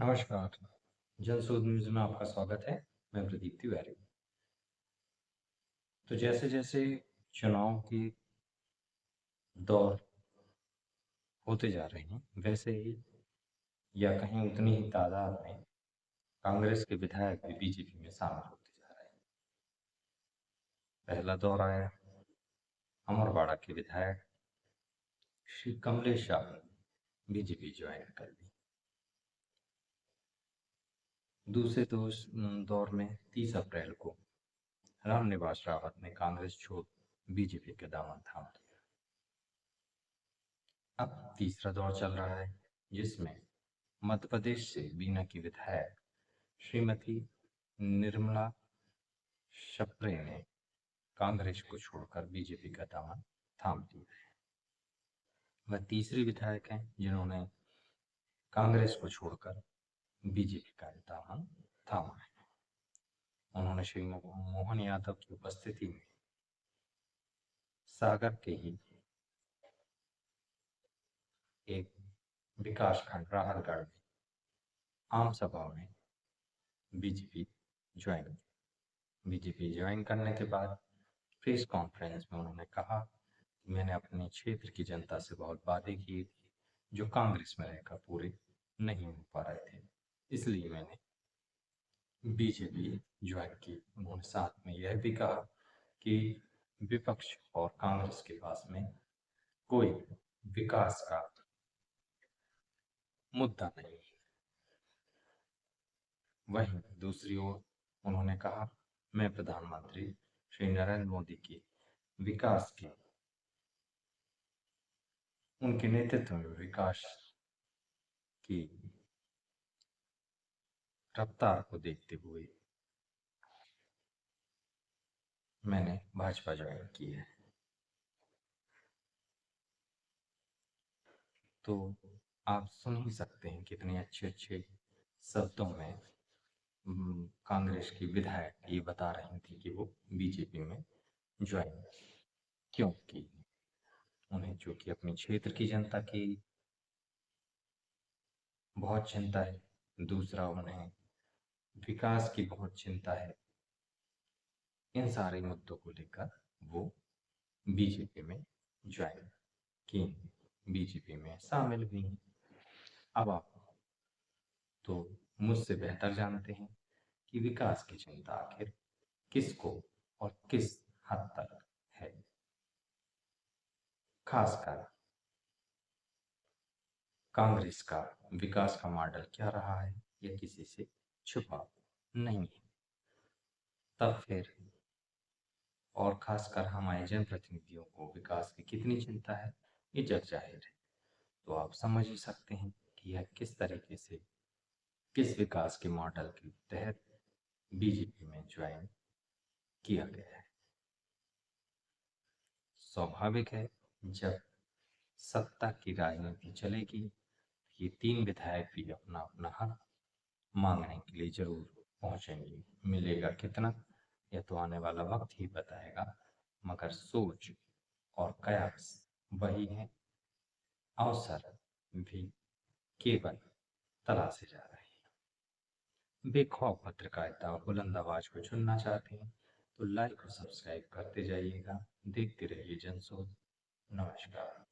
नमस्कार। जनशोध न्यूज़ में आपका स्वागत है। मैं प्रदीप तिवारी। तो जैसे-जैसे चुनाव के दौर होते जा रहे हैं, वैसे ही या कहीं उतनी ही तादाद में कांग्रेस के विधायक भी बीजेपी में शामिल होते जा रहे हैं। पहला दौर आया, अमरवाड़ा के विधायक श्री कमलेश यादव ने बीजेपी ज्वाइन कर ली। दूसरे दौर में 30 अप्रैल को रामनिवास रावत ने कांग्रेस छोड़ बीजेपी का दामन थाम लिया। अब तीसरा दौर चल रहा है, जिसमें मध्य प्रदेश से बीना की विधायक श्रीमती निर्मला शप्रे ने कांग्रेस को छोड़कर बीजेपी का दामन थाम लिया है। वह तीसरी विधायक हैं जिन्होंने कांग्रेस को छोड़कर बीजेपी का दामन थामा है। उन्होंने श्री मोहन यादव की उपस्थिति में सागर के ही एक विकास खंड राहतगढ़ में आम सभा में बीजेपी ज्वाइन करने के बाद प्रेस कॉन्फ्रेंस में उन्होंने कहा कि मैंने अपने क्षेत्र की जनता से बहुत वादे किए थे जो कांग्रेस में रहकर पूरे नहीं हो पा रहे थे, इसलिए मैंने बीजेपी ज्वाइन की। उन्होंने साथ में यह भी कहा कि विपक्ष और कांग्रेस के पास में कोई विकास का मुद्दा नहीं है। वहीं दूसरी ओर उन्होंने कहा, मैं प्रधानमंत्री श्री नरेंद्र मोदी के विकास के उनके नेतृत्व में विकास की रफ्तार को देखते हुए मैंने भाजपा ज्वाइन की है। तो आप सुन ही सकते हैं कितने अच्छे-अच्छे शब्दों में कांग्रेस की विधायक ये बता रही थी कि वो बीजेपी में ज्वाइन क्यों की। उन्हें चूँकि अपने क्षेत्र की जनता की बहुत चिंता है, दूसरा उन्हें विकास की बहुत चिंता है। इन सारे मुद्दों को लेकर वो बीजेपी में ज्वाइन की, बीजेपी में शामिल हुई हैं। अब आप तो मुझसे बेहतर जानते हैं कि विकास की चिंता आखिर किसको और किस हद तक है। खासकर कांग्रेस का विकास का मॉडल क्या रहा है, यह किसी से छुपा नहीं है। तब फिर और खासकर हमारे जनप्रतिनिधियों को विकास की कितनी चिंता है, ये जग जाहिर है। तो आप समझ ही सकते हैं कि यह किस तरीके से किस विकास के मॉडल के तहत बीजेपी में ज्वाइन किया गया है। स्वाभाविक है, जब सत्ता की राजनीति चलेगी, ये 3 विधायक भी अपना-अपना हक मांगने के लिए ज़रूर पहुँचेंगे। मिलेगा कितना, यह तो आने वाला वक्त ही बताएगा, मगर सोच और कयास वही है। अवसर भी केवल तलाशे जा रहे हैं। बेखौफ पत्रकारिता और बुलंद आवाज को चुनना चाहते हैं तो लाइक और सब्सक्राइब करते जाइएगा। देखते रहिए जनशोध। नमस्कार।